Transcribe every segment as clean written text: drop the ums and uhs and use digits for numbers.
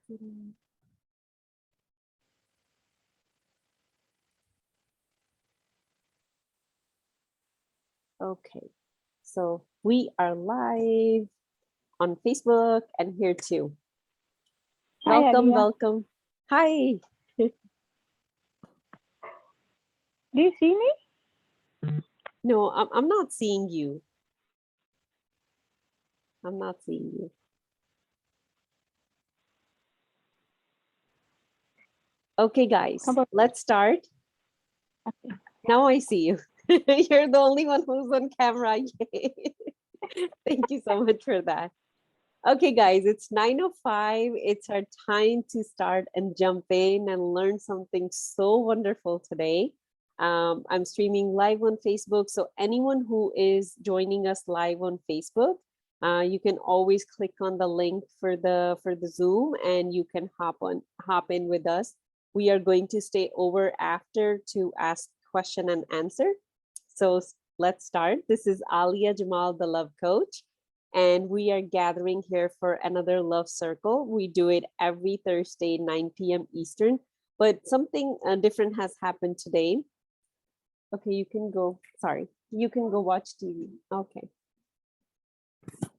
Okay, so we are live on Facebook and here too. Hi, Welcome, Alia. welcome. Hi. Do you see me? No, I'm not seeing you. I'm not seeing you. Okay, guys, let's start. Okay. Now I see you. You're the only one who's on camera. Yay. Thank you so much for that. Okay, guys, it's 9:05. It's our time to start and jump in and learn something so wonderful today. I'm streaming live on Facebook, so anyone who is joining us live on Facebook, you can always click on the link for the Zoom, and you can hop in with us. We are going to stay over after to ask question and answer. So let's start. This is Alia Jamal, the Love Coach, and we are gathering here for another Love Circle. We do it every Thursday, 9 p.m. Eastern, but something different has happened today. Okay, you can go. Sorry, you can go watch TV. Okay.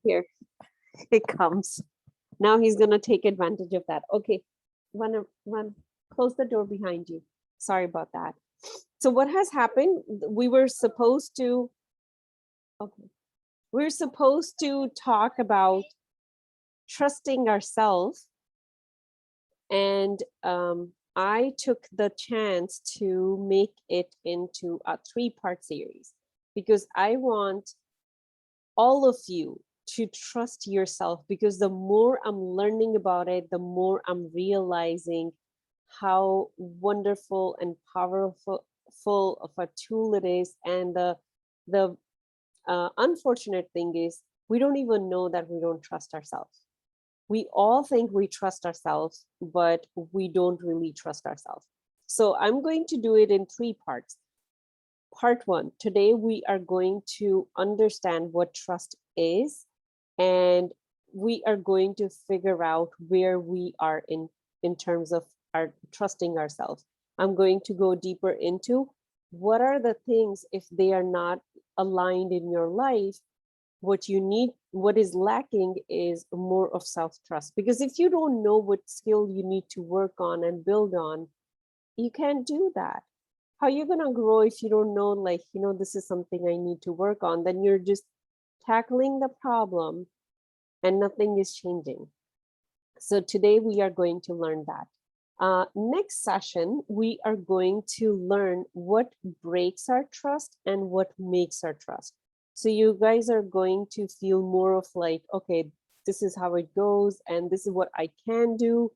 Here it comes. Now he's gonna take advantage of that. Okay, run, close the door behind you. Sorry about that. So what has happened? We were supposed to, okay, we're supposed to talk about trusting ourselves, and I took the chance to make it into a 3-part series because I want all of you to trust yourself, because the more I'm learning about it, the more I'm realizing how wonderful and powerful of a tool it is. And the unfortunate thing is we don't even know that we don't trust ourselves. We all think we trust ourselves, but we don't really trust ourselves. So I'm going to do it in 3 parts. Part 1, today we are going to understand what trust is, and we are going to figure out where we are in terms of our trusting ourselves. I'm going to go deeper into what are the things, if they are not aligned in your life, what you need, what is lacking is more of self-trust. Because if you don't know what skill you need to work on and build on, you can't do that. How are you gonna grow if you don't know, like, this is something I need to work on? Then you're just tackling the problem and nothing is changing. So today we are going to learn that. Next session, we are going to learn what breaks our trust and what makes our trust. So you guys are going to feel more of like, okay, this is how it goes, and this is what I can do,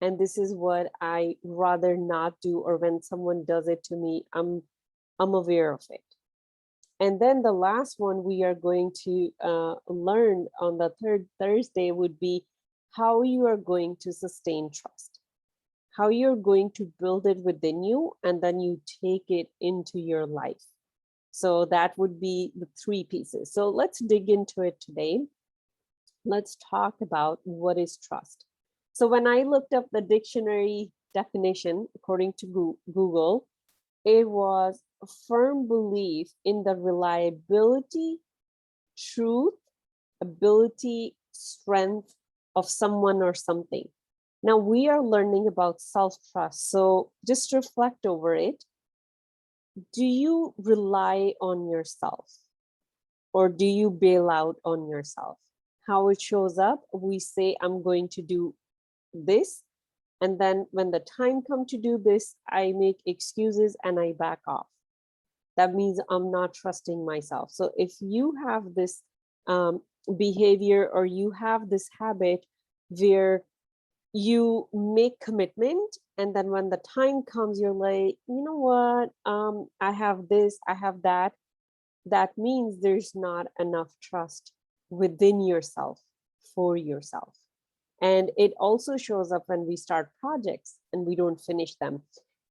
and this is what I rather not do, or when someone does it to me, I'm aware of it. And then the last one we are going to learn on the 3rd Thursday would be how you are going to sustain trust, how you're going to build it within you, and then you take it into your life. So that would be the 3 pieces. So let's dig into it today. Let's talk about what is trust. So when I looked up the dictionary definition, according to Google, it was a firm belief in the reliability, truth, ability, strength of someone or something. Now we are learning about self-trust. So just reflect over it. Do you rely on yourself, or do you bail out on yourself? How it shows up, we say, I'm going to do this, and then when the time comes to do this, I make excuses and I back off. That means I'm not trusting myself. So if you have this behavior, or you have this habit where you make commitment, and then when the time comes, you're like, you know what, I have this, I have that, that means there's not enough trust within yourself for yourself. And it also shows up when we start projects and we don't finish them.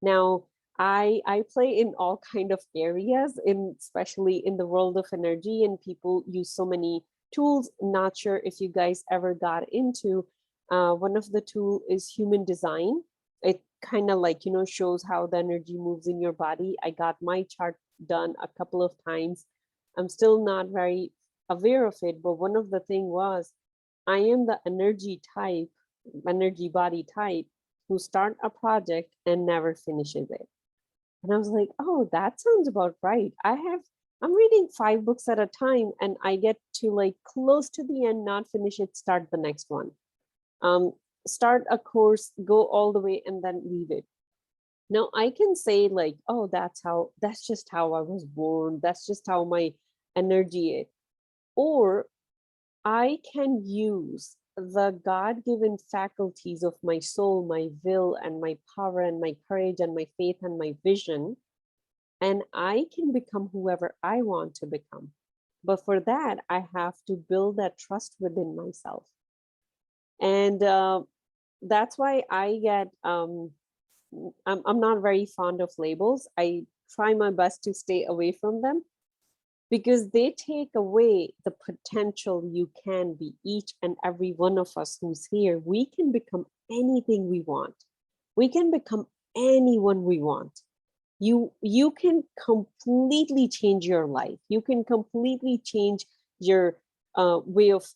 Now, I play in all kind of areas, especially in the world of energy, and people use so many tools. Not sure if you guys ever got into One of the tool is human design. It kind of like, shows how the energy moves in your body. I got my chart done a couple of times. I'm still not very aware of it, but one of the thing was I am the energy body type who start a project and never finishes it. And I was like, oh, that sounds about right. I'm reading 5 books at a time and I get to like close to the end, not finish it, start the next one. Start a course, go all the way and then leave it. Now I can say like, oh, that's just how I was born. That's just how my energy is. Or I can use the God-given faculties of my soul, my will, and my power, and my courage, and my faith, and my vision, and I can become whoever I want to become. But for that, I have to build that trust within myself. And that's why I get, I'm not very fond of labels. I try my best to stay away from them because they take away the potential you can be. Each and every one of us who's here, we can become anything we want. We can become anyone we want. You can completely change your life. You can completely change your way of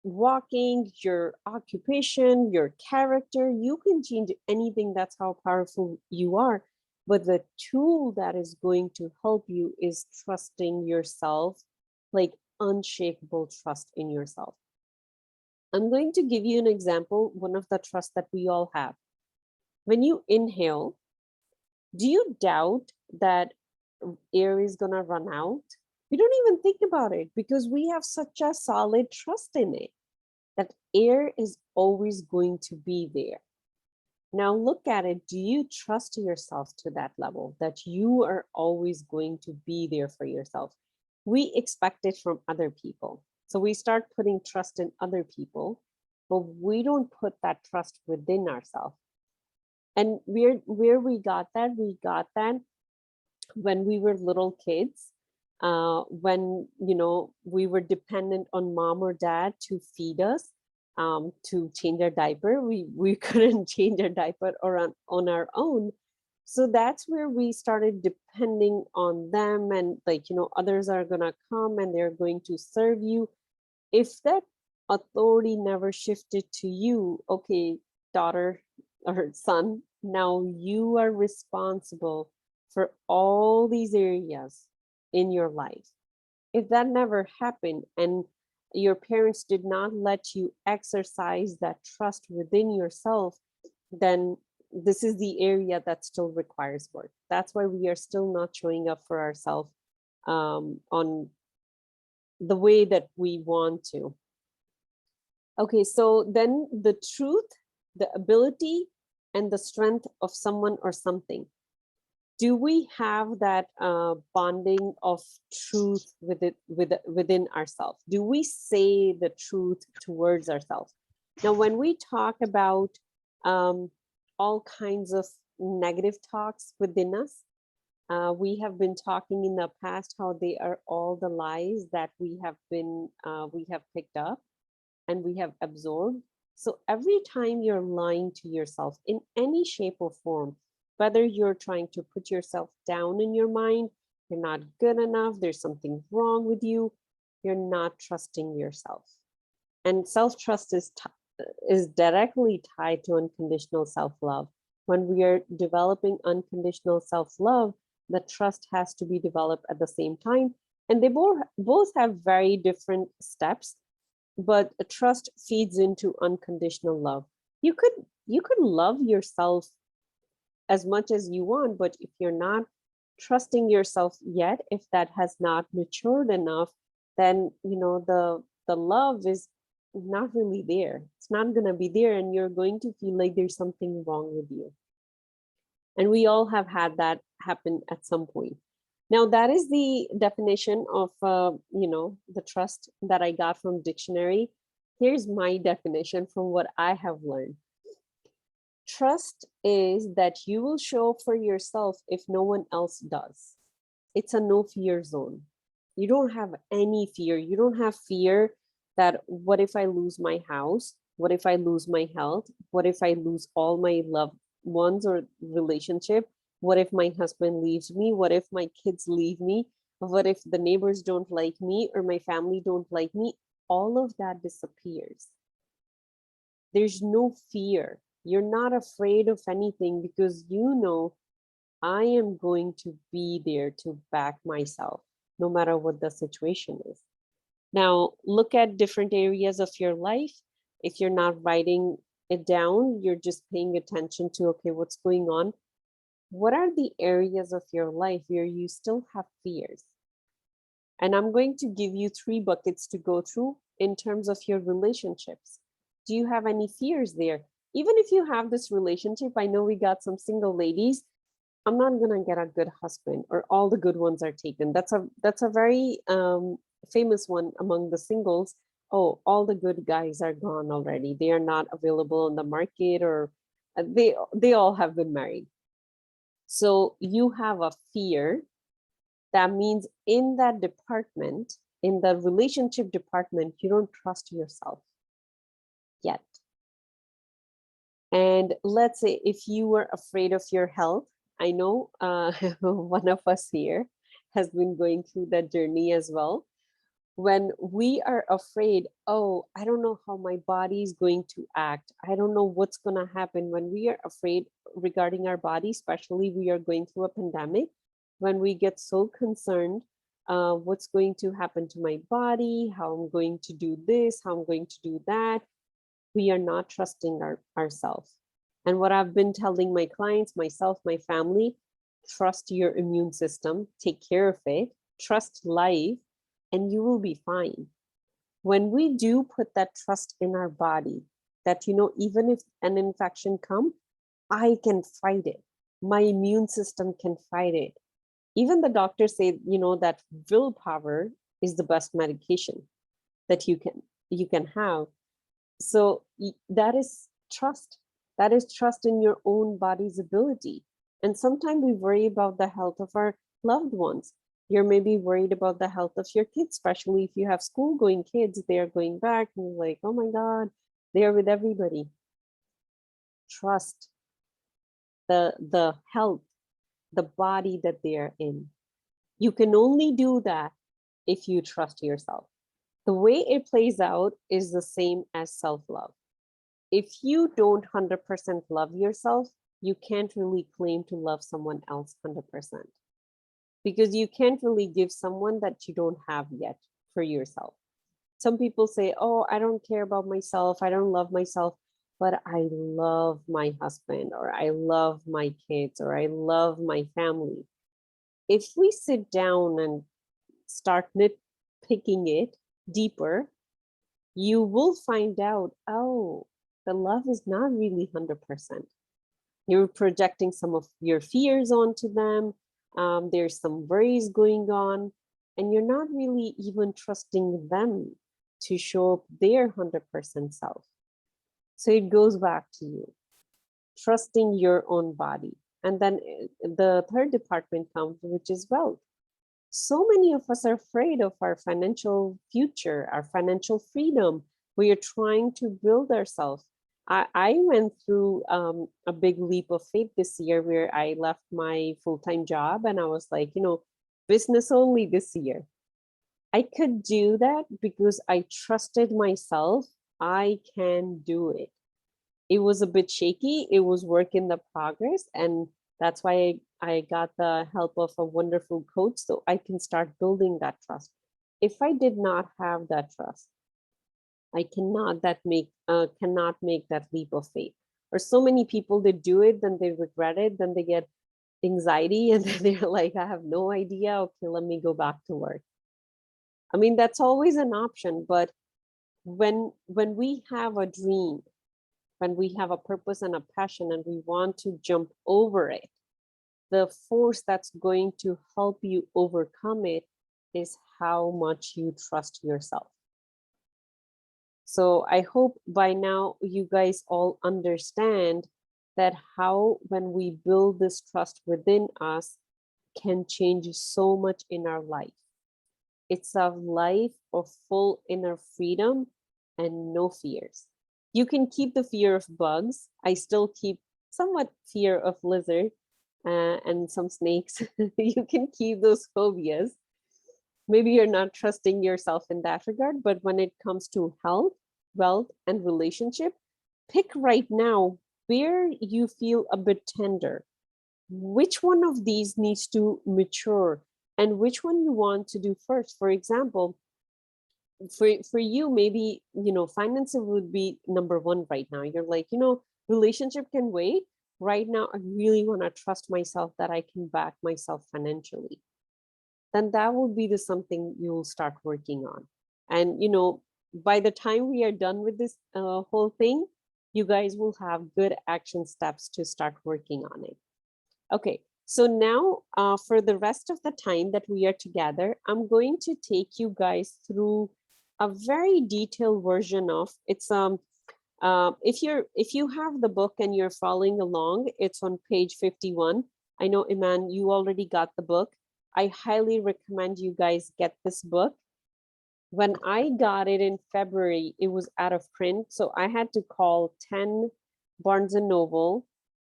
walking, your occupation, your character. You can change anything. That's how powerful you are. But the tool that is going to help you is trusting yourself, like unshakable trust in yourself. I'm going to give you an example, one of the trusts that we all have. When you inhale, do you doubt that air is going to run out? We don't even think about it because we have such a solid trust in it that air is always going to be there. Now look at it. Do you trust yourself to that level that you are always going to be there for yourself? We expect it from other people. So we start putting trust in other people, but we don't put that trust within ourselves. And where we got that when we were little kids, when we were dependent on mom or dad to feed us, to change our diaper. We couldn't change our diaper on our own. So that's where we started depending on them, and others are gonna come and they're going to serve you. If that authority never shifted to you, okay, daughter or son, now you are responsible for all these areas in your life. If that never happened and your parents did not let you exercise that trust within yourself, then this is the area that still requires work. That's why we are still not showing up for ourselves on the way that we want to. Okay, so then the truth, the ability, and the strength of someone or something. Do we have that bonding of truth within ourselves? Do we say the truth towards ourselves? Now, when we talk about all kinds of negative talks within us, we have been talking in the past how they are all the lies that we have picked up and we have absorbed. So every time you're lying to yourself in any shape or form, whether you're trying to put yourself down in your mind, you're not good enough, there's something wrong with you, you're not trusting yourself. And self-trust is directly tied to unconditional self-love. When we are developing unconditional self-love, the trust has to be developed at the same time. And they both have very different steps, but trust feeds into unconditional love. You could love yourself as much as you want, but if you're not trusting yourself yet, if that has not matured enough, then the love is not really there. It's not going to be there, and you're going to feel like there's something wrong with you. And we all have had that happen at some point. Now, that is the definition of the trust that I got from dictionary. Here's my definition from what I have learned. Trust is that you will show up for yourself if no one else does. It's a no fear zone. You don't have any fear. You don't have fear that what if I lose my house? What if I lose my health? What if I lose all my loved ones or relationship? What if my husband leaves me? What if my kids leave me? What if the neighbors don't like me or my family don't like me? All of that disappears. There's no fear. You're not afraid of anything because you know I am going to be there to back myself, no matter what the situation is. Now, look at different areas of your life. If you're not writing it down, you're just paying attention to, okay, what's going on? What are the areas of your life where you still have fears? And I'm going to give you 3 buckets to go through in terms of your relationships. Do you have any fears there? Even if you have this relationship, I know we got some single ladies. I'm not gonna get a good husband, or all the good ones are taken. That's a very famous one among the singles. Oh, all the good guys are gone already. They are not available on the market, or they all have been married. So you have a fear. That means in that department, in the relationship department, you don't trust yourself yet. And let's say if you were afraid of your health, I know one of us here has been going through that journey as well. When we are afraid, oh, I don't know how my body is going to act. I don't know what's going to happen. When we are afraid regarding our body, especially we are going through a pandemic, when we get so concerned, what's going to happen to my body, how I'm going to do this, how I'm going to do that, we are not trusting ourselves. And what I've been telling my clients, myself, my family, trust your immune system, take care of it, trust life, and you will be fine. When we do put that trust in our body, that, you know, even if an infection comes, I can fight it. My immune system can fight it. Even the doctors say, you know, that willpower is the best medication that you can have. So that is trust. That is trust in your own body's ability. And sometimes we worry about the health of our loved ones. You're maybe worried about the health of your kids, especially if you have school going kids, they are going back and you're like, oh my God, they are with everybody. Trust the health, the body that they are in. You can only do that if you trust yourself. The way it plays out is the same as self-love. If you don't 100% love yourself, you can't really claim to love someone else 100%. Because you can't really give someone that you don't have yet for yourself. Some people say, oh, I don't care about myself, I don't love myself, but I love my husband, or I love my kids, or I love my family. If we sit down and start nitpicking it deeper, you will find out, oh, the love is not really 100%. You're projecting some of your fears onto them. There's some worries going on, and you're not really even trusting them to show up their 100% self. So it goes back to you, trusting your own body. And then the third department comes, which is wealth. So many of us are afraid of our financial future, our financial freedom. We are trying to build ourselves. I went through a big leap of faith this year where I left my full-time job and I was like, you know, business only this year. I could do that because I trusted myself. I can do it. It was a bit shaky. It was work in the progress. And that's why I got the help of a wonderful coach so I can start building that trust. If I did not have that trust, I cannot make that leap of faith. Or so many people that do it, then they regret it, then they get anxiety, and then they're like, I have no idea. Okay, let me go back to work. I mean, that's always an option, but when we have a dream, when we have a purpose and a passion and we want to jump over it, the force that's going to help you overcome it is how much you trust yourself. So I hope by now you guys all understand that how when we build this trust within us can change so much in our life. It's a life of full inner freedom and no fears. You can keep the fear of bugs. I still keep somewhat fear of lizard and some snakes. You can keep those phobias. Maybe you're not trusting yourself in that regard, but when it comes to health, wealth, and relationship, pick right now where you feel a bit tender. Which one of these needs to mature and which one you want to do first? For example, for you, maybe, finances would be number one right now. You're like, relationship can wait. Right now, I really want to trust myself that I can back myself financially. Then that will be the something you'll start working on. And, by the time we are done with this whole thing, you guys will have good action steps to start working on it. Okay, so now for the rest of the time that we are together, I'm going to take you guys through a very detailed version of it's if you have the book and you're following along, it's on page 51. I know, Iman, you already got the book. I highly recommend you guys get this book. When I got it in February, it was out of print, so I had to call 10 Barnes and Noble,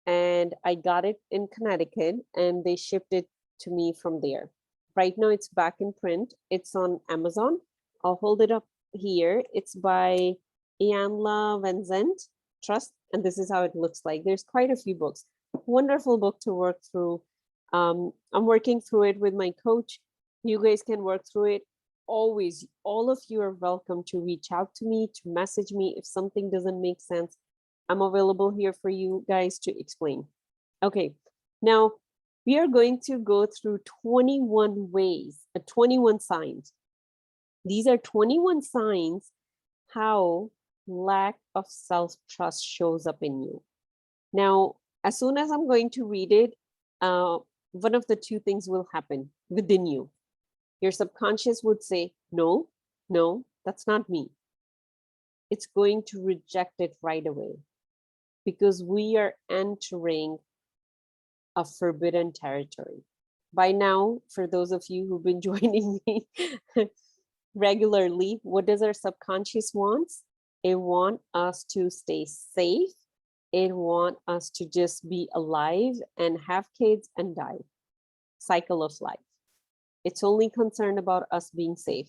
and I got it in Connecticut, and they shipped it to me from there. Right now, it's back in print. It's on Amazon. I'll hold it up here. It's by Ianla Vincent Trust, and this is how it looks like. There's quite a few books. Wonderful book to work through. I'm working through it with my coach. You guys can work through it. Always, all of you are welcome to reach out to me, to message me if something doesn't make sense. I'm available here for you guys to explain. Okay, now we are going to go through 21 ways, 21 signs. These are 21 signs how lack of self-trust shows up in you. Now, as soon as I'm going to read it, one of the two things will happen within you. Your subconscious would say, no, that's not me. It's going to reject it right away because we are entering a forbidden territory. By now, for those of you who've been joining me regularly, what does our subconscious want? It wants us to stay safe. It wants us to just be alive and have kids and die. Cycle of life. It's only concerned about us being safe.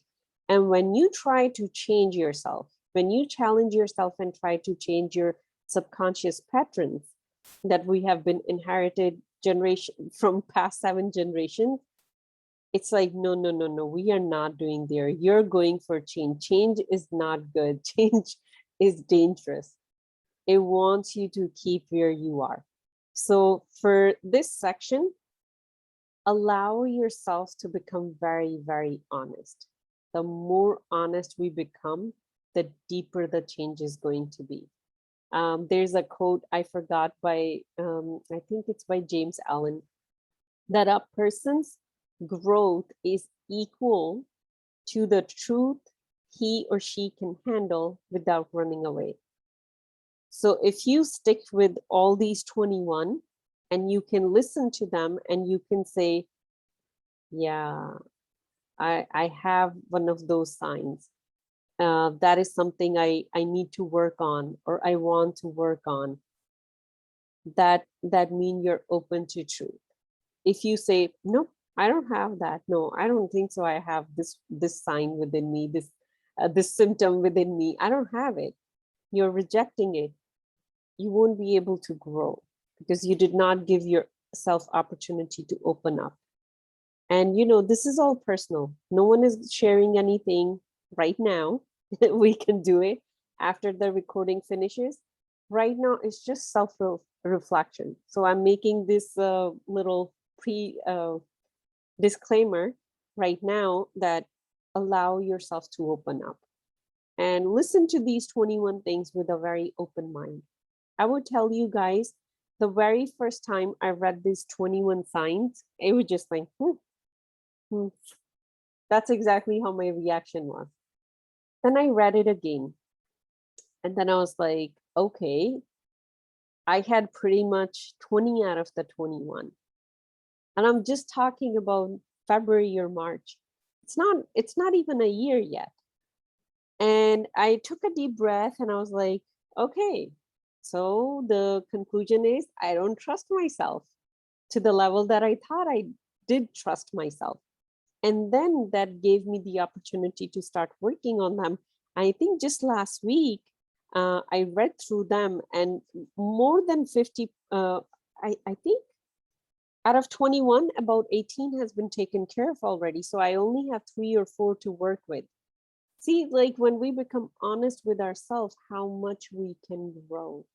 And when you try to change yourself, when you challenge yourself and try to change your subconscious patterns that we have been inherited generation from past 7 generations, it's like, no, we are not doing there. You're going for change. Change is not good. Change is dangerous. It wants you to keep where you are. So for this section, allow yourselves to become very, very honest. The more honest we become, the deeper the change is going to be. There's a quote I forgot by, I think it's by James Allen, that a person's growth is equal to the truth he or she can handle without running away. So if you stick with all these 21 and you can listen to them and you can say, yeah, I have one of those signs. That is something I need to work on or I want to work on. That means you're open to truth. If you say, nope, I don't have that. No, I don't think so. I have this sign within me, this symptom within me. I don't have it. You're rejecting it. You won't be able to grow because you did not give yourself opportunity to open up. And this is all personal. No one is sharing anything right now. We can do it after the recording finishes. Right now, it's just self-reflection. So I'm making this little disclaimer right now that allow yourself to open up and listen to these 21 things with a very open mind. I would tell you guys, the very first time I read these 21 signs, it was just like, that's exactly how my reaction was. Then I read it again. And then I was like, okay, I had pretty much 20 out of the 21. And I'm just talking about February or March. It's not even a year yet. And I took a deep breath and I was like, Okay, so the conclusion is I don't trust myself to the level that I thought I did trust myself. And then that gave me the opportunity to start working on them. I think just last week, I read through them, and more than 50, I think out of 21, about 18 has been taken care of already. So I only have 3 or 4 to work with. See, like when we become honest with ourselves, how much we can grow.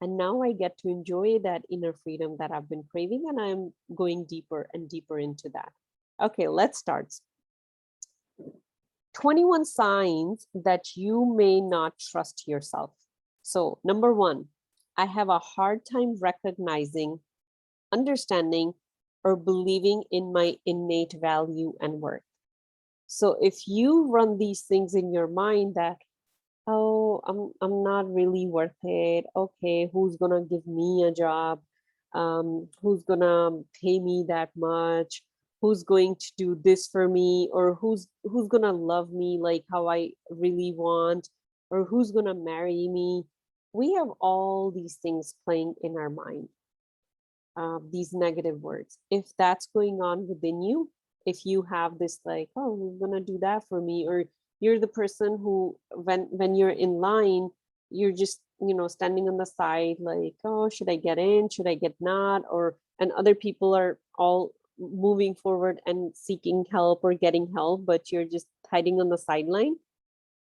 And now I get to enjoy that inner freedom that I've been craving, and I'm going deeper and deeper into that. Okay, let's start. 21 signs that you may not trust yourself. So, number 1, I have a hard time recognizing, understanding, or believing in my innate value and worth. So, if you run these things in your mind that, oh, I'm not really worth it. Okay, who's gonna give me a job? Who's gonna pay me that much? Who's going to do this for me? Or who's gonna love me like how I really want? Or who's gonna marry me? We have all these things playing in our mind, these negative words. If that's going on within you, if you have this like, oh, who's gonna do that for me? Or you're the person who when you're in line, you're just, standing on the side like, oh, should I get in, should I get not? Or and other people are all moving forward and seeking help or getting help, but you're just hiding on the sideline.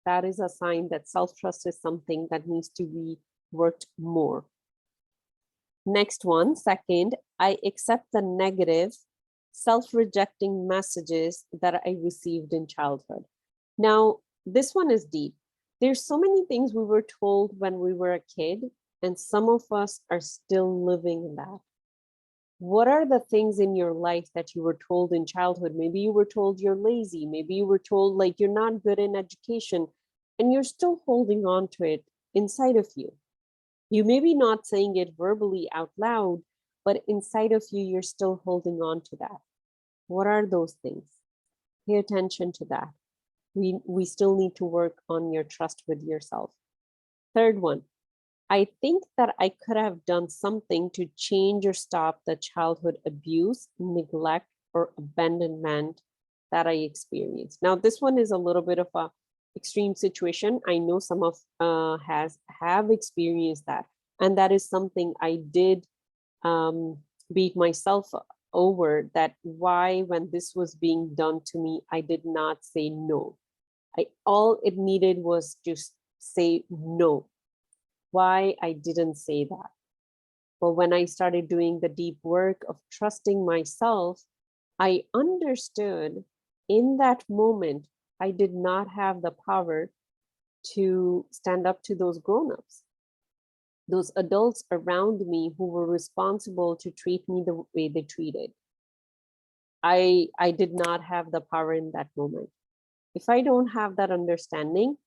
That is a sign that self-trust is something that needs to be worked more. Next one, second, I accept the negative, self-rejecting messages that I received in childhood. Now, this one is deep. There's so many things we were told when we were a kid, and some of us are still living in that. What are the things in your life that you were told in childhood? Maybe you were told you're lazy. Maybe you were told like you're not good in education, and you're still holding on to it inside of you. You may be not saying it verbally out loud, but inside of you, you're still holding on to that. What are those things? Pay attention to that. We still need to work on your trust with yourself. Third one, I think that I could have done something to change or stop the childhood abuse, neglect, or abandonment that I experienced. Now, this one is a little bit of a extreme situation. I know some of have experienced that, and that is something I did beat myself over. That why, when this was being done to me, I did not say no. All it needed was just say no. Why I didn't say that. But when I started doing the deep work of trusting myself, I understood in that moment, I did not have the power to stand up to those grown-ups, those adults around me who were responsible to treat me the way they treated. I did not have the power in that moment. If I don't have that understanding,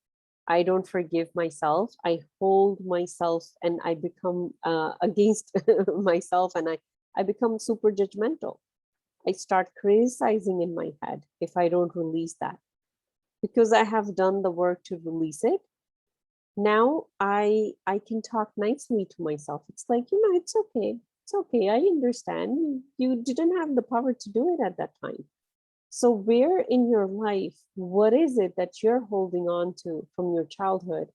I don't forgive myself. I hold myself and I become against myself, and I become super judgmental. I start criticizing in my head if I don't release that. Because I have done the work to release it, now I can talk nicely to myself. It's like, it's okay. It's okay. I understand. You didn't have the power to do it at that time. So where in your life, what is it that you're holding on to from your childhood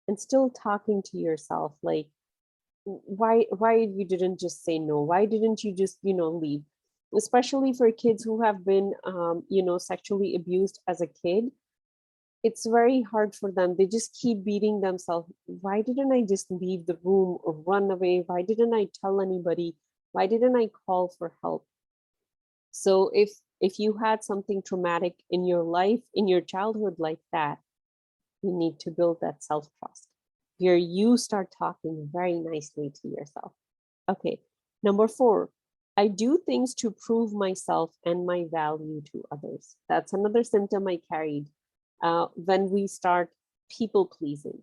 and still talking to yourself like, why you didn't just say no? Why didn't you just, leave? Especially for kids who have been, sexually abused as a kid, it's very hard for them. They just keep beating themselves. Why didn't I just leave the room or run away? Why didn't I tell anybody? Why didn't I call for help? So if you had something traumatic in your life, in your childhood like that, you need to build that self-trust where you start talking very nicely to yourself. Okay, number 4, I do things to prove myself and my value to others. That's another symptom I carried when we start people pleasing.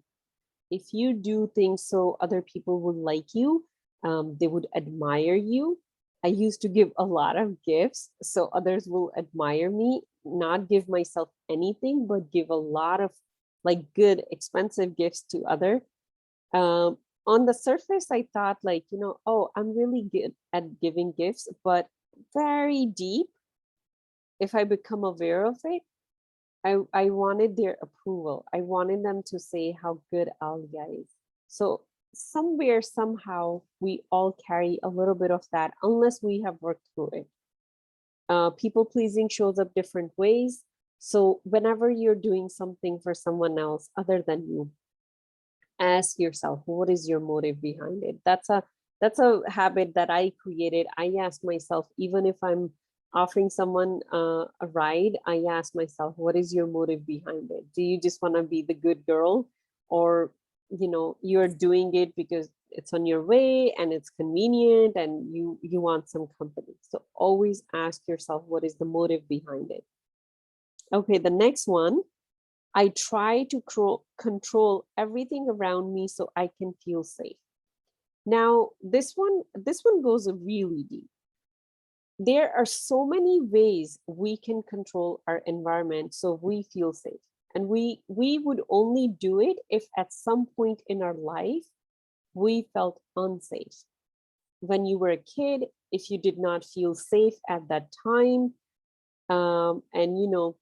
If you do things so other people would like you, they would admire you. I used to give a lot of gifts so others will admire me, not give myself anything, but give a lot of like good, expensive gifts to others. On the surface, I thought like, oh, I'm really good at giving gifts, but very deep, if I become aware of it, I wanted their approval. I wanted them to say how good Alia is. So somewhere, somehow, we all carry a little bit of that unless we have worked through it. People pleasing shows up different ways. So whenever you're doing something for someone else other than you, ask yourself, what is your motive behind it? That's a habit that I created. I ask myself, even if I'm offering someone a ride, I ask myself, what is your motive behind it? Do you just want to be the good girl, or you're doing it because it's on your way and it's convenient and you want some company? So always ask yourself, what is the motive behind it? Okay, the next one, I try to control everything around me so I can feel safe. Now, this one goes really deep. There are so many ways we can control our environment so we feel safe. And we would only do it if at some point in our life we felt unsafe. When you were a kid, if you did not feel safe at that time, and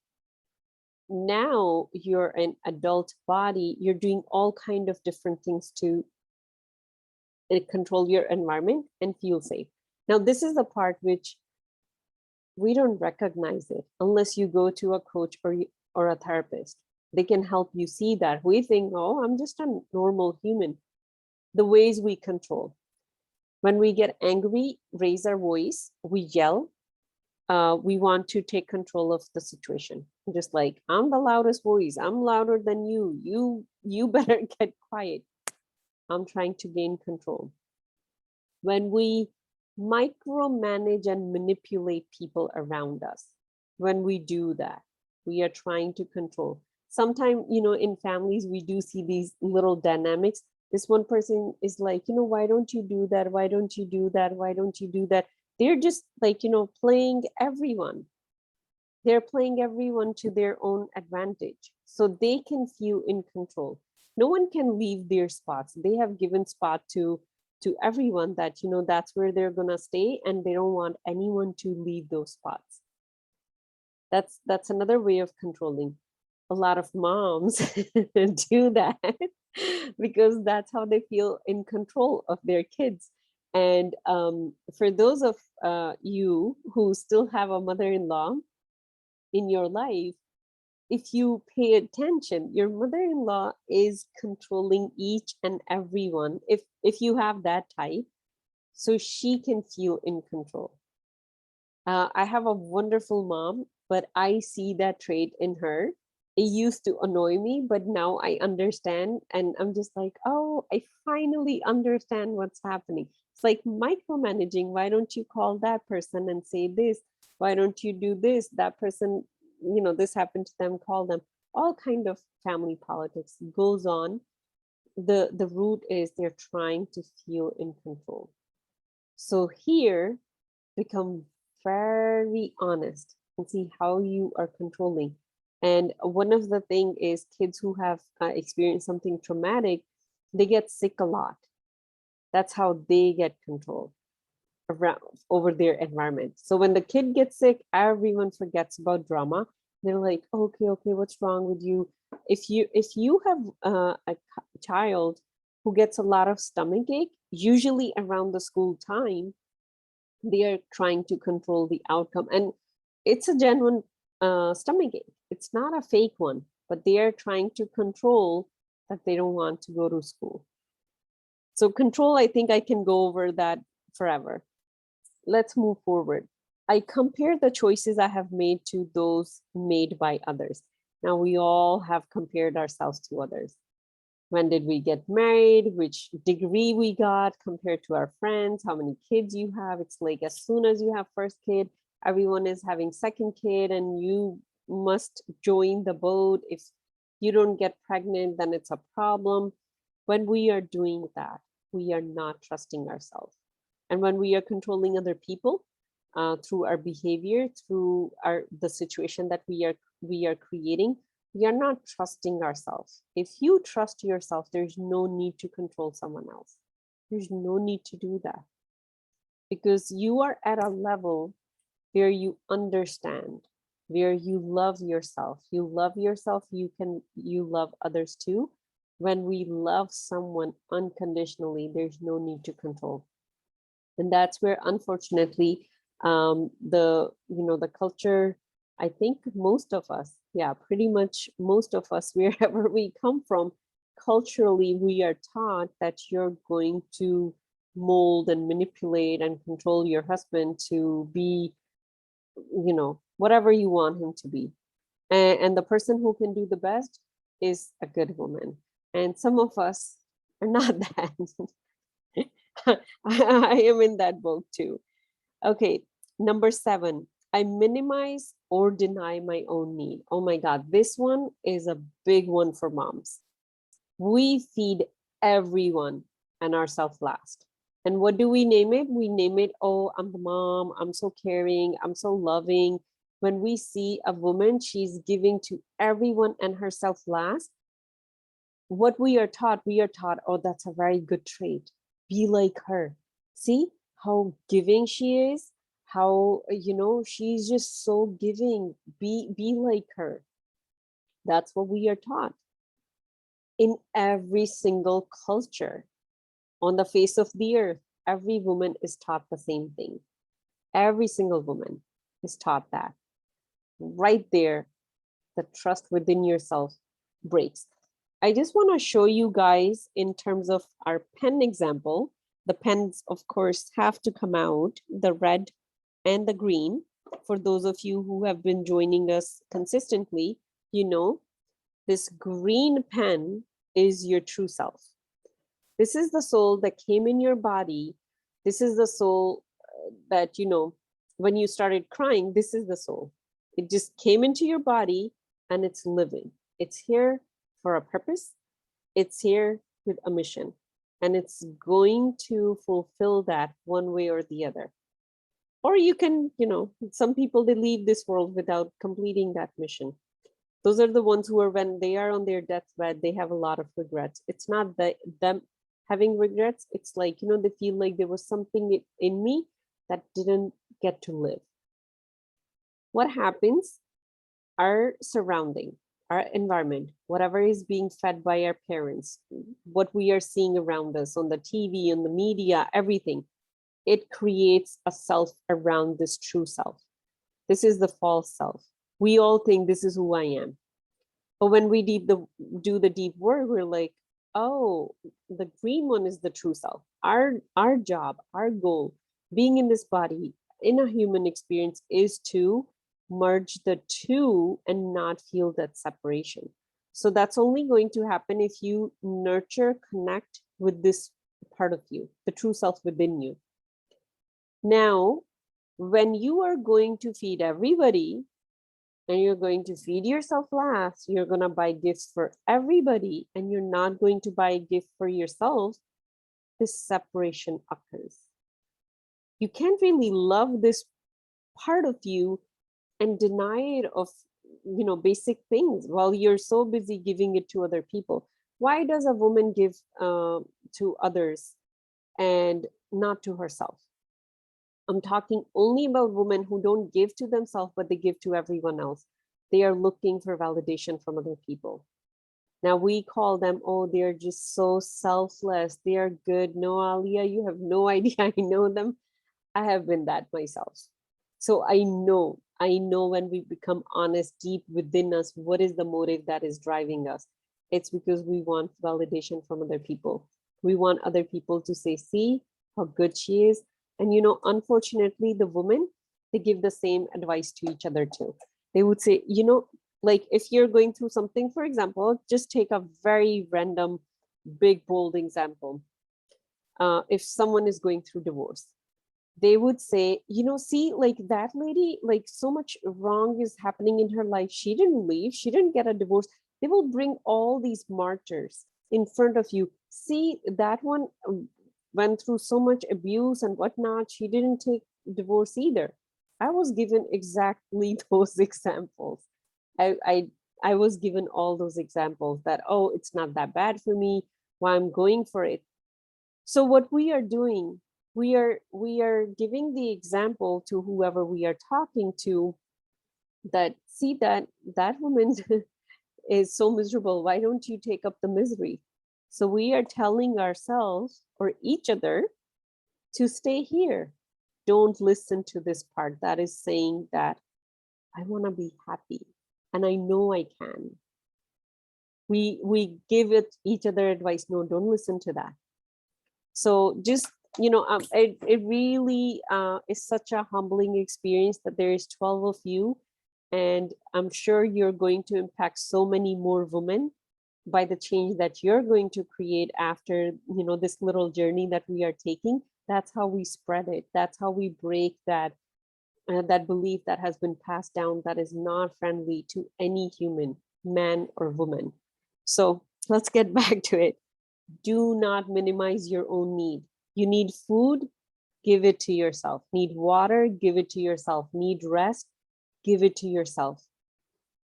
now you're an adult body, you're doing all kind of different things to control your environment and feel safe. Now, this is the part which we don't recognize it unless you go to a coach or a therapist. They can help you see that. We think, oh, I'm just a normal human. The ways we control. When we get angry, raise our voice, we yell, we want to take control of the situation. Just like, I'm the loudest voice, I'm louder than you better get quiet. I'm trying to gain control. When we micromanage and manipulate people around us, when we do that, we are trying to control. Sometimes, in families, we do see these little dynamics. This one person is like, why don't you do that? Why don't you do that? Why don't you do that? They're just like, playing everyone. They're playing everyone to their own advantage. So they can feel in control. No one can leave their spots. They have given spot to everyone that, that's where they're gonna stay, and they don't want anyone to leave those spots. That's another way of controlling. A lot of moms do that because that's how they feel in control of their kids. And for those of you who still have a mother-in-law in your life, if you pay attention, your mother-in-law is controlling each and everyone, if you have that type, so she can feel in control. I have a wonderful mom, but I see that trait in her. It used to annoy me, but now I understand, and I'm just like, oh, I finally understand what's happening. It's like micromanaging. Why don't you call that person and say this? Why don't you do this? That person, this happened to them, call them. All kind of family politics goes on. The root is they're trying to feel in control. So here, become very honest and see how you are controlling. And one of the thing is, kids who have experienced something traumatic, they get sick a lot. That's how they get control around over their environment. So when the kid gets sick, everyone forgets about drama. They're like, okay, what's wrong with you? If you have a child who gets a lot of stomach ache, usually around the school time, they are trying to control the outcome, and it's a genuine stomach ache. It's not a fake one, but they are trying to control that they don't want to go to school. So control, I think I can go over that forever. Let's move forward. I compare the choices I have made to those made by others. Now, we all have compared ourselves to others. When did we get married? Which degree we got compared to our friends? How many kids you have? It's like as soon as you have first kid, everyone is having second kid, and you must join the boat. If you don't get pregnant, then it's a problem. When we are doing that, we are not trusting ourselves. And when we are controlling other people through our behavior, through the situation that we are creating, we are not trusting ourselves. If you trust yourself, there's no need to control someone else. There's no need to do that, because you are at a level where you understand, where you love yourself. You love yourself, you love others too. When we love someone unconditionally, there's no need to control. And that's where, unfortunately, the culture, I think most of us, yeah, pretty much most of us, wherever we come from, culturally, we are taught that you're going to mold and manipulate and control your husband to be, whatever you want him to be. And the person who can do the best is a good woman. And some of us are not that. I am in that boat too. Okay, number 7, I minimize or deny my own need. Oh my God, this one is a big one for moms. We feed everyone and ourselves last. And what do we name it? We name it, oh, I'm the mom, I'm so caring, I'm so loving. When we see a woman, she's giving to everyone and herself last. What we are taught, oh, that's a very good trait. Be like her. See how giving she is, how, she's just so giving. Be like her. That's what we are taught in every single culture on the face of the earth. Every woman is taught the same thing. Every single woman is taught that. Right there, the trust within yourself breaks. I just want to show you guys in terms of our pen example. The pens, of course, have to come out, the red and the green. For those of you who have been joining us consistently, this green pen is your true self. This is the soul that came in your body. This is the soul that, when you started crying, this is the soul. It just came into your body and it's living. It's here for a purpose. It's here with a mission, and it's going to fulfill that one way or the other. Or you can, some people, they leave this world without completing that mission. Those are the ones who are, when they are on their deathbed, they have a lot of regrets. It's not them having regrets. It's like, they feel like there was something in me that didn't get to live. What happens? Our surrounding, our environment, whatever is being fed by our parents, what we are seeing around us on the TV, on the media, everything, it creates a self around this true self. This is the false self. We all think this is who I am. But when we do the deep work, we're like, oh, the green one is the true self. Our job, our goal, being in this body, in a human experience, is to merge the two and not feel that separation. So that's only going to happen if you nurture, connect with this part of you, the true self within you. Now, when you are going to feed everybody and you're going to feed yourself last, you're going to buy gifts for everybody and you're not going to buy a gift for yourself, this separation occurs. You can't really love this part of you and deny it of, basic things while you're so busy giving it to other people. Why does a woman give to others and not to herself? I'm talking only about women who don't give to themselves, but they give to everyone else. They are looking for validation from other people. Now we call them, oh, they're just so selfless. They are good. No, Alia, you have no idea. I know them. I have been that myself. So I know when we become honest deep within us, what is the motive that is driving us? It's because we want validation from other people. We want other people to say, see how good she is. And, unfortunately, the women, they give the same advice to each other too. They would say, like if you're going through something, for example, just take a very random, big, bold example. If someone is going through divorce, they would say, see, like that lady, like so much wrong is happening in her life. She didn't leave. She didn't get a divorce. They will bring all these martyrs in front of you. See, that one went through so much abuse and whatnot. She didn't take divorce either. I was given exactly those examples. I I was given all those examples that, oh, it's not that bad for me, why I'm going for it. So what we are doing, we are giving the example to whoever we are talking to, that see that woman is so miserable, why don't you take up the misery? So we are telling ourselves or each other to stay here. Don't listen to this part that is saying that I want to be happy and I know I can. We give it each other advice. No, don't listen to that. So just, it really is such a humbling experience that there is 12 of you, and I'm sure you're going to impact so many more women by the change that you're going to create after, this little journey that we are taking. That's how we spread it. That's how we break that belief that has been passed down that is not friendly to any human, man or woman. So let's get back to it. Do not minimize your own need. You need food, give it to yourself. Need water, give it to yourself. Need rest, give it to yourself.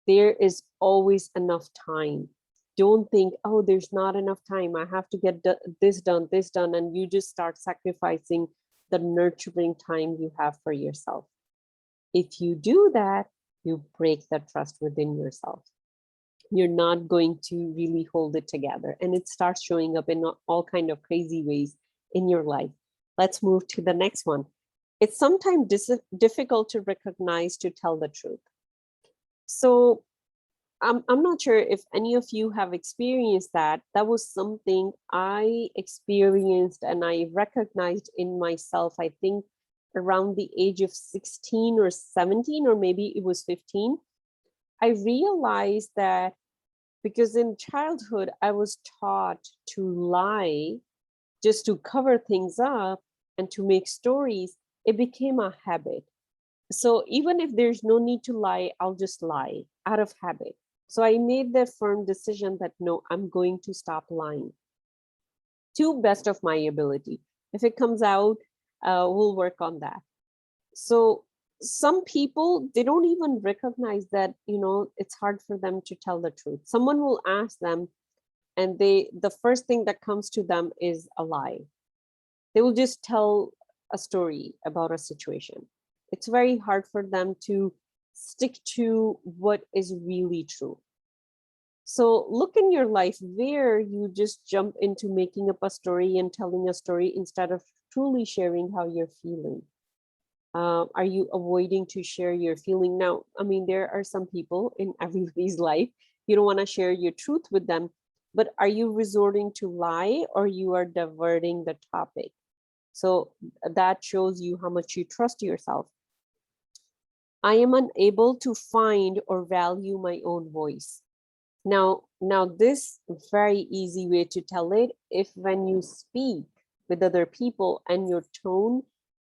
There is always enough time. Don't think, oh, there's not enough time. I have to get this done, and you just start sacrificing the nurturing time you have for yourself. If you do that, you break that trust within yourself. You're not going to really hold it together, and it starts showing up in all kind of crazy ways in your life. Let's move to the next one. It's sometimes difficult to recognize to tell the truth. So I'm not sure if any of you have experienced that. That was something I experienced and I recognized in myself, I think around the age of 16 or 17, or maybe it was 15. I realized that because in childhood, I was taught to lie just to cover things up and to make stories. It became a habit. So even if there's no need to lie, I'll just lie out of habit. So I made the firm decision that no, I'm going to stop lying to best of my ability. If it comes out, we'll work on that. So some people, they don't even recognize that, it's hard for them to tell the truth. Someone will ask them and the first thing that comes to them is a lie. They will just tell a story about a situation. It's very hard for them to stick to what is really true. So look in your life where you just jump into making up a story and telling a story instead of truly sharing how you're feeling. Are you avoiding to share your feeling? Now, I mean, there are some people in everybody's life, you don't want to share your truth with them, but are you resorting to lie or you are diverting the topic? So that shows you how much you trust yourself. I am unable to find or value my own voice. Now this very easy way to tell it, if when you speak with other people and your tone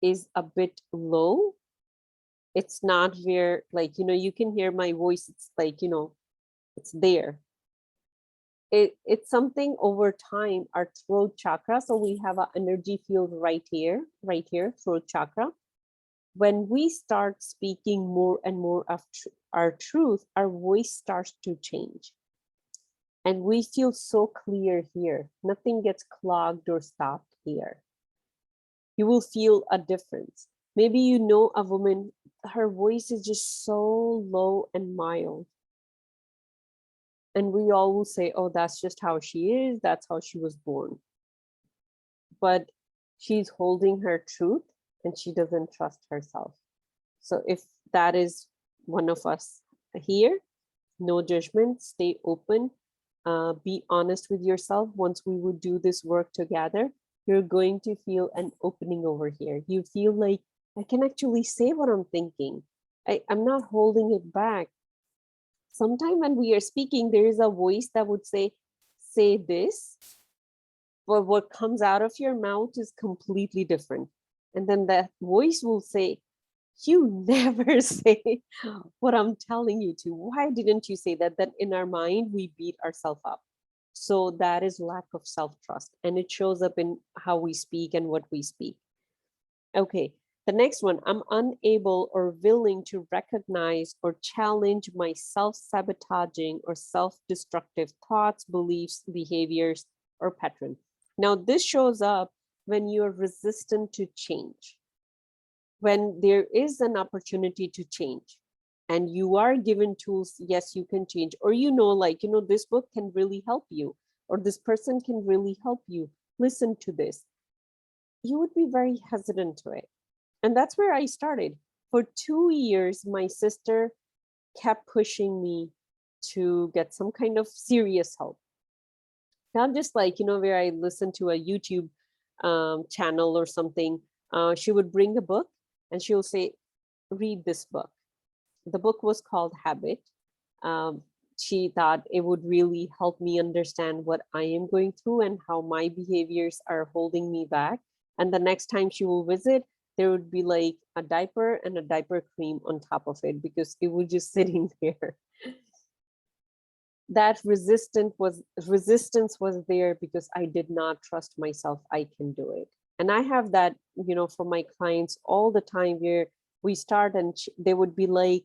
is a bit low, it's not where, like, you can hear my voice, it's like, it's there. It's something over time, our throat chakra. So we have an energy field right here, throat chakra. When we start speaking more and more of our truth, our voice starts to change. And we feel so clear here. Nothing gets clogged or stopped here. You will feel a difference. Maybe you know a woman, her voice is just so low and mild. And we all will say, oh, that's just how she is. That's how she was born. But she's holding her truth and she doesn't trust herself. So if that is one of us here, no judgment, stay open, be honest with yourself. Once we would do this work together, you're going to feel an opening over here. You feel like, I can actually say what I'm thinking. I'm not holding it back. Sometimes when we are speaking, there is a voice that would say this, but what comes out of your mouth is completely different. And then that voice will say, you never say what I'm telling you to. Why didn't you say that? Then in our mind, we beat ourselves up. So that is lack of self-trust. And it shows up in how we speak and what we speak. Okay, the The next one, I'm unable or willing to recognize or challenge my self-sabotaging or self-destructive thoughts, beliefs, behaviors, or patterns. Now, this shows up when you're resistant to change, when there is an opportunity to change and you are given tools, yes, you can change, or like, this book can really help you, or this person can really help you. Listen to this. You would be very hesitant to it. And that's where I started. For 2 years, my sister kept pushing me to get some kind of serious help. Not just like, where I listen to a YouTube channel or something. She would bring a book and she will say, read this book. The book was called Habit. She thought it would really help me understand what I am going through and how my behaviors are holding me back. And the next time she will visit, there would be like a diaper and a diaper cream on top of it because it was just sitting there. That resistance was there because I did not trust myself. I can do it. And I have that, for my clients all the time, where we start and they would be like,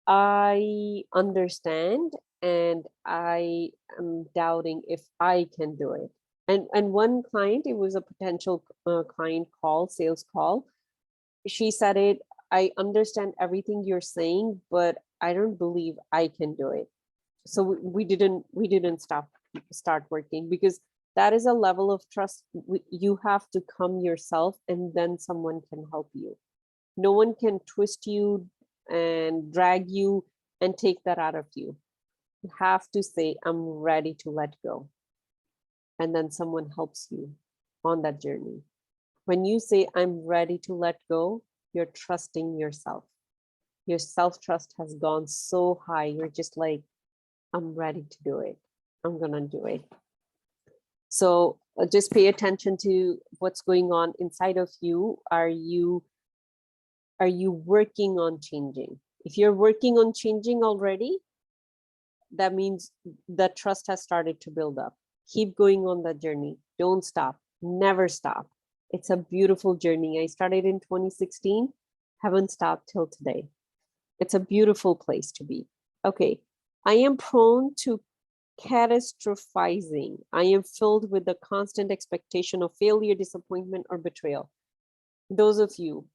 I understand and I am doubting if I can do it. And one client, it was a potential client call, sales call. She said it, I understand everything you're saying, but I don't believe I can do it. So we didn't start working, because that is a level of trust. You have to come yourself and then someone can help you. No one can twist you and drag you and take that out of you. You have to say, I'm ready to let go. And then someone helps you on that journey. When you say, I'm ready to let go, you're trusting yourself. Your self-trust has gone so high. You're just like, I'm ready to do it. I'm gonna do it. So just pay attention to what's going on inside of you. Are you working on changing? If you're working on changing already, that means that trust has started to build up. Keep going on that journey. Don't stop. Never stop. It's a beautiful journey. I started in 2016, haven't stopped till today. It's a beautiful place to be. Okay, I am prone to catastrophizing. I am filled with the constant expectation of failure, disappointment, or betrayal. Those of you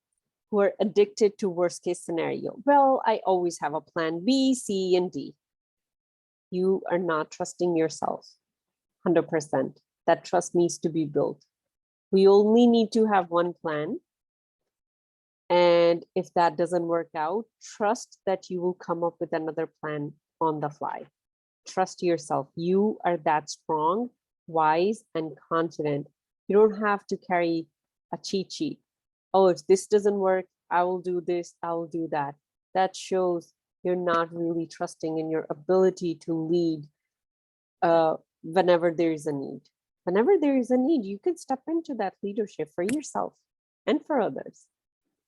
who are addicted to worst case scenario, well, I always have a plan B, C, and D. You are not trusting yourself 100%. That trust needs to be built. We only need to have one plan. And if that doesn't work out, trust that you will come up with another plan on the fly. Trust yourself. You are that strong, wise, and confident. You don't have to carry a cheat sheet. Oh, if this doesn't work, I will do this, I will do that. That shows you're not really trusting in your ability to lead whenever there is a need. Whenever there is a need, you can step into that leadership for yourself and for others.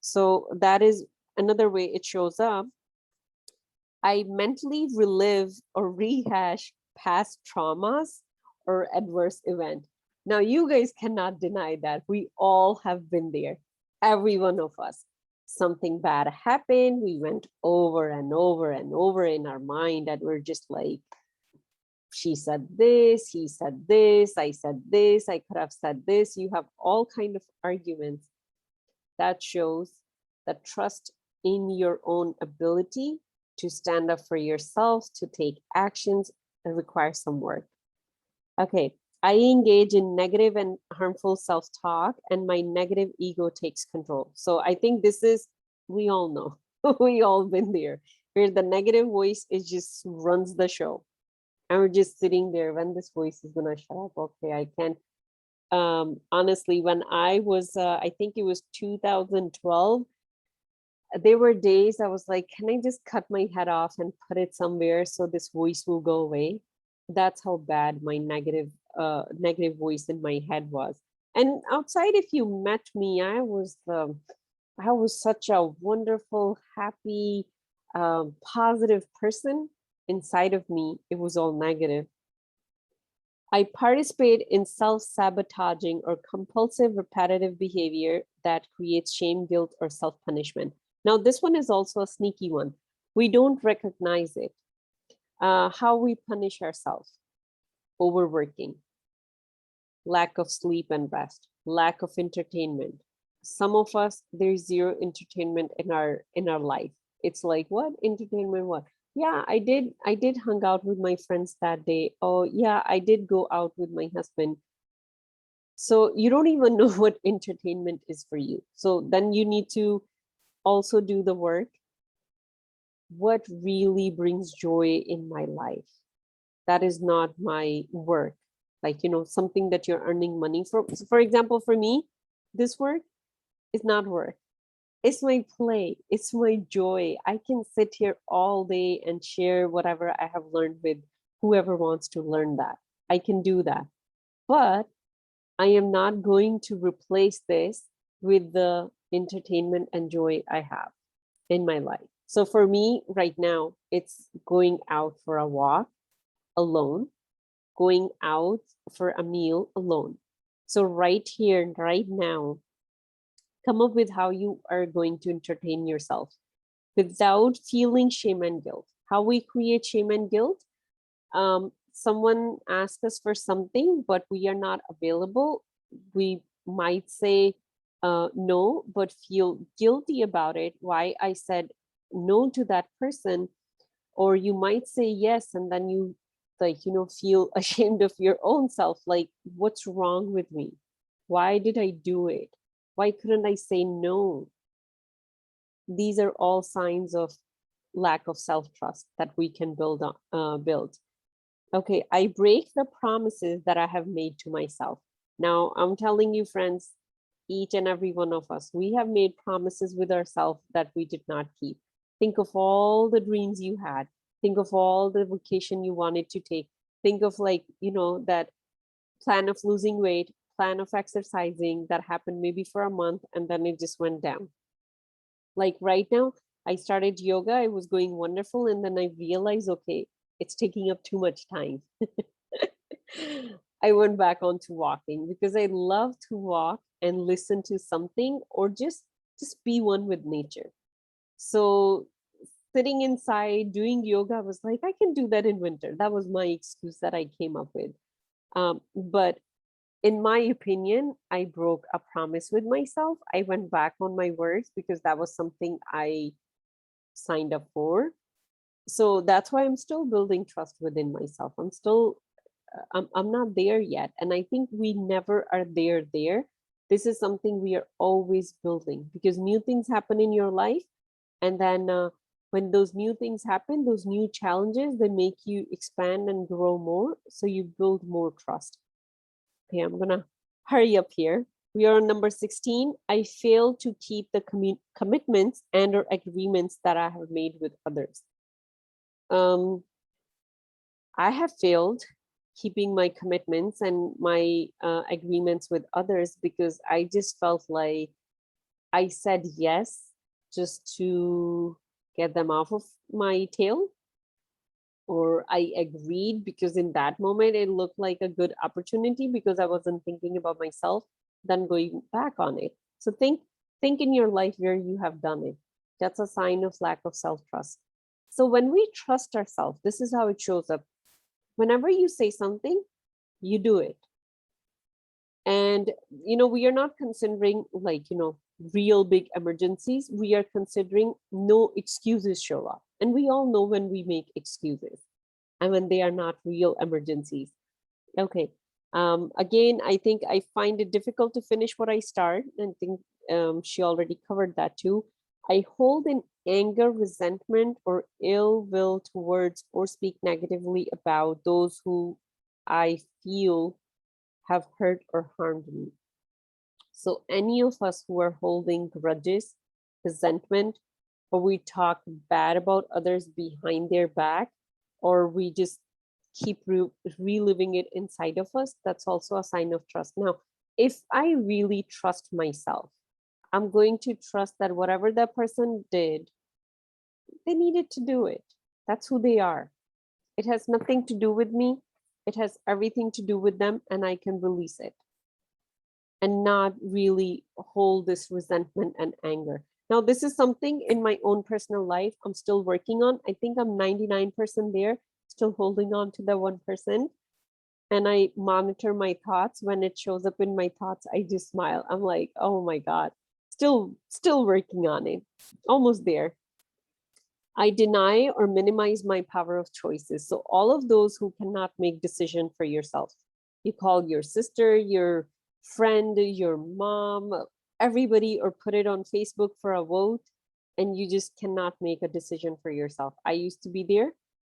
So that is another way it shows up. I mentally relive or rehash past traumas or adverse event. Now, you guys cannot deny that. We all have been there. Every one of us. Something bad happened. We went over and over and over in our mind that we're just like, she said this, he said this, I said this, I could have said this. You have all kind of arguments. That shows that trust in your own ability to stand up for yourself, to take actions that require some work. Okay, I engage in negative and harmful self-talk, and my negative ego takes control. So I think this is, we all know, we all been there, where the negative voice is just runs the show. And we're just sitting there, when this voice is gonna shut up. Okay, I can't. Honestly, when I was, I think it was 2012, there were days I was like, can I just cut my head off and put it somewhere so this voice will go away? That's how bad my negative voice in my head was. And outside, if you met me, I was such a wonderful, happy, positive person. Inside of me, it was all negative. I participate in self-sabotaging or compulsive repetitive behavior that creates shame, guilt, or self-punishment. Now, this one is also a sneaky one. We don't recognize it. How we punish ourselves: overworking, lack of sleep and rest, lack of entertainment. Some of us, there's zero entertainment in our life. It's like, what entertainment? What? Yeah, I did hung out with my friends that day. Oh yeah, I did go out with my husband. So you don't even know what entertainment is for you. So then you need to also do the work. What really brings joy in my life? That is not my work. Like, something that you're earning money for. So for example, for me, this work is not work. It's my play. It's my joy. I can sit here all day and share whatever I have learned with whoever wants to learn that. I can do that. But I am not going to replace this with the entertainment and joy I have in my life. So for me right now, it's going out for a walk alone, going out for a meal alone. So right here, right now, come up with how you are going to entertain yourself without feeling shame and guilt. How we create shame and guilt: someone asks us for something, but we are not available. We might say no, but feel guilty about it. Why I said no to that person. Or you might say yes, and then you feel ashamed of your own self. Like, what's wrong with me? Why did I do it? Why couldn't I say no? These are all signs of lack of self-trust that we can build. Okay, I break the promises that I have made to myself. Now, I'm telling you, friends, each and every one of us, we have made promises with ourselves that we did not keep. Think of all the dreams you had. Think of all the vacation you wanted to take. Think of that plan of losing weight, plan of exercising that happened maybe for a month and then it just went down. Like right now, I started yoga, I was going wonderful, and then I realized, okay, it's taking up too much time. I went back on to walking because I love to walk and listen to something, or just be one with nature. So sitting inside doing yoga was like, I can do that in winter. That was my excuse that I came up with. But in my opinion, I broke a promise with myself. I went back on my words because that was something I signed up for. So that's why I'm still building trust within myself. I'm not there yet. And I think we never are there. This is something we are always building, because new things happen in your life. And then when those new things happen, those new challenges, they make you expand and grow more. So you build more trust. Okay, I'm going to hurry up here. We are on number 16. I fail to keep the commitments and or agreements that I have made with others. I have failed keeping my commitments and my agreements with others because I just felt like I said yes just to get them off of my tail, or I agreed because in that moment it looked like a good opportunity because I wasn't thinking about myself, then going back on it. So think in your life where you have done it. That's a sign of lack of self-trust. So when we trust ourselves, this is how it shows up. Whenever you say something, you do it. And, we are not considering real big emergencies. We are considering no excuses show up. And we all know when we make excuses and when they are not real emergencies. Okay. Again, I think I find it difficult to finish what I start. And I think she already covered that too. I hold in anger, resentment, or ill will towards or speak negatively about those who I feel have hurt or harmed me. So any of us who are holding grudges, resentment, or we talk bad about others behind their back, or we just keep reliving it inside of us, that's also a sign of trust. Now, if I really trust myself, I'm going to trust that whatever that person did, they needed to do it. That's who they are. It has nothing to do with me. It has everything to do with them, and I can release it and not really hold this resentment and anger. Now, this is something in my own personal life I'm still working on. I think I'm 99% there, still holding on to the 1%. And I monitor my thoughts. When it shows up in my thoughts, I just smile. I'm like, oh my God, still working on it. Almost there. I deny or minimize my power of choices. So all of those who cannot make decision for yourself. You call your sister, your friend, your mom, everybody, or put it on Facebook for a vote, and you just cannot make a decision for yourself. I used to be there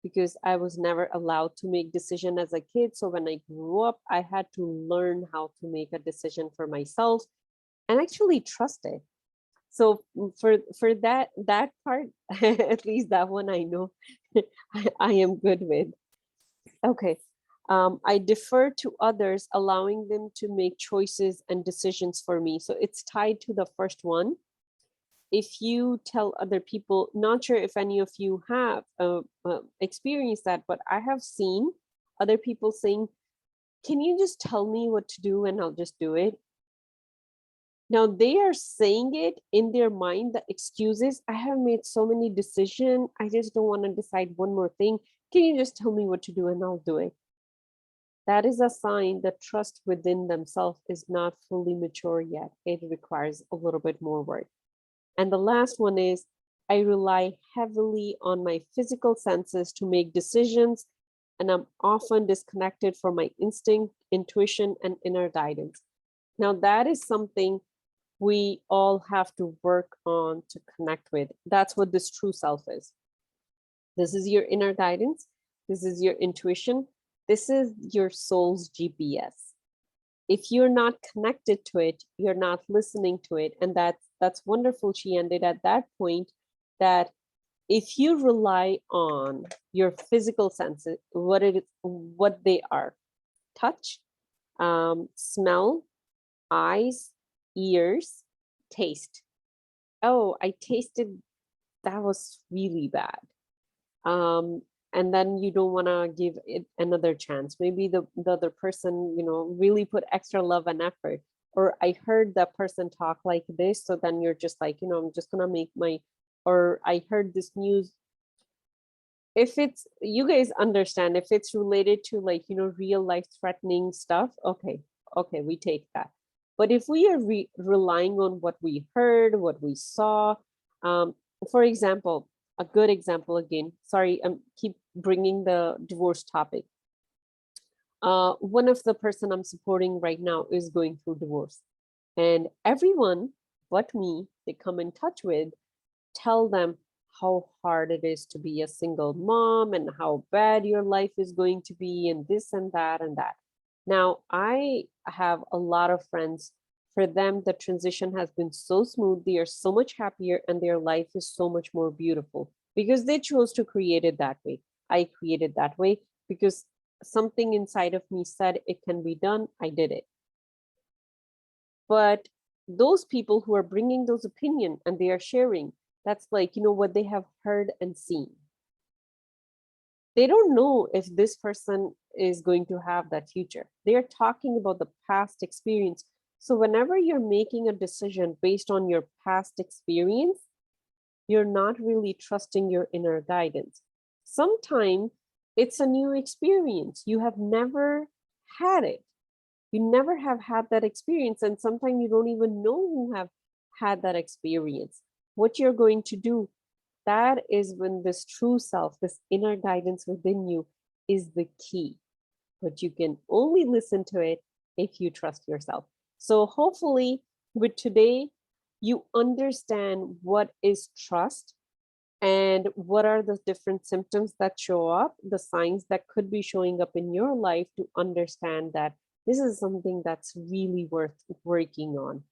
because I was never allowed to make decision as a kid. So when I grew up, I had to learn how to make a decision for myself and actually trust it. So for that part, at least that one I know I am good with. Okay. I defer to others, allowing them to make choices and decisions for me. So it's tied to the first one. If you tell other people, not sure if any of you have experienced that, but I have seen other people saying, can you just tell me what to do and I'll just do it? Now they are saying it in their mind, the excuses, I have made so many decisions, I just don't want to decide one more thing. Can you just tell me what to do and I'll do it? That is a sign that trust within themselves is not fully mature yet. It requires a little bit more work. And the last one is, I rely heavily on my physical senses to make decisions, and I'm often disconnected from my instinct, intuition, and inner guidance. Now that is something we all have to work on to connect with. That's what this true self is. This is your inner guidance. This is your intuition. This is your soul's GPS. If you're not connected to it, you're not listening to it. And that's wonderful. She ended at that point that if you rely on your physical senses, what they are, touch, smell, eyes, ears, taste. Oh, I tasted, that was really bad. And then you don't want to give it another chance. Maybe the other person, really put extra love and effort. Or I heard that person talk like this, so then you're just like, I'm just gonna make or I heard this news. If it's, you guys understand, if it's related to like, real life threatening stuff, okay, we take that. But if we are relying on what we heard, what we saw, for example, a good example again, sorry, I keep bringing the divorce topic. One of the person I'm supporting right now is going through divorce. And everyone but me, they come in touch with, tell them how hard it is to be a single mom and how bad your life is going to be and this and that and that. Now, I have a lot of friends. For them, the transition has been so smooth. They are so much happier and their life is so much more beautiful because they chose to create it that way. I created that way because something inside of me said it can be done. I did it. But those people who are bringing those opinions and they are sharing, that's like, what they have heard and seen. They don't know if this person is going to have that future. They are talking about the past experience. So whenever you're making a decision based on your past experience, you're not really trusting your inner guidance. Sometimes it's a new experience. You have never had it. You never have had that experience. And sometimes you don't even know who have had that experience. What you're going to do, that is when this true self, this inner guidance within you is the key. But you can only listen to it if you trust yourself. So hopefully with today, you understand what is trust and what are the different symptoms that show up, the signs that could be showing up in your life to understand that this is something that's really worth working on.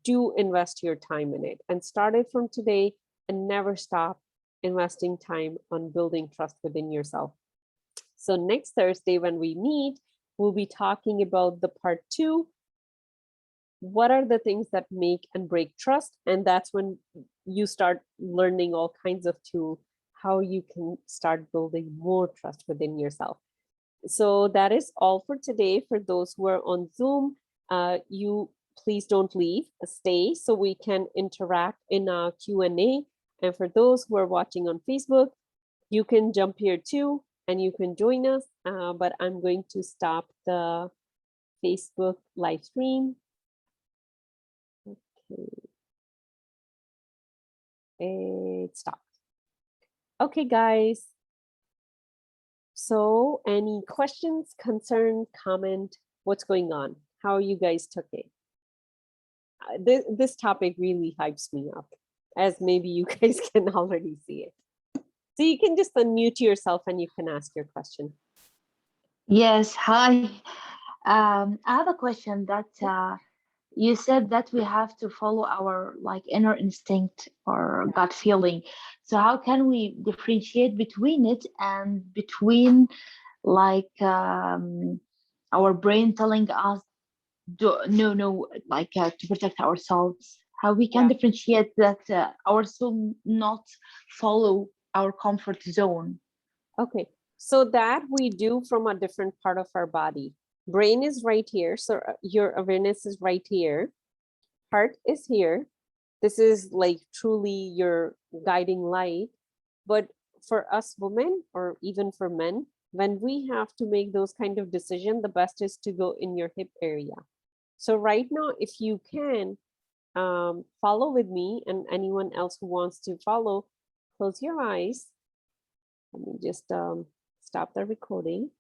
Do invest your time in it and start it from today and never stop investing time on building trust within yourself. So next Thursday when we meet, we'll be talking about the part 2. What are the things that make and break trust? And that's when you start learning all kinds of tools, how you can start building more trust within yourself. So that is all for today. For those who are on Zoom, you please don't leave, stay so we can interact in our Q&A. And for those who are watching on Facebook, you can jump here too and you can join us. But I'm going to stop the Facebook live stream. Okay. It stopped. Okay, guys. So any questions, concern, comment, what's going on? How you guys took it? This topic really hypes me up, as maybe you guys can already see it. So you can just unmute yourself and you can ask your question. Yes, hi. I have a question that you said that we have to follow our like inner instinct or gut feeling. So how can we differentiate between it and between like our brain telling us no, like to protect ourselves? How we can Yeah. differentiate that our soul not follow our comfort zone? Okay. So that we do from a different part of our body. Brain is right here. So your awareness is right here. Heart is here. This is like truly your guiding light. But for us women, or even for men, when we have to make those kind of decisions, the best is to go in your hip area. So right now, if you can follow with me, and anyone else who wants to follow, close your eyes. Let me just stop the recording.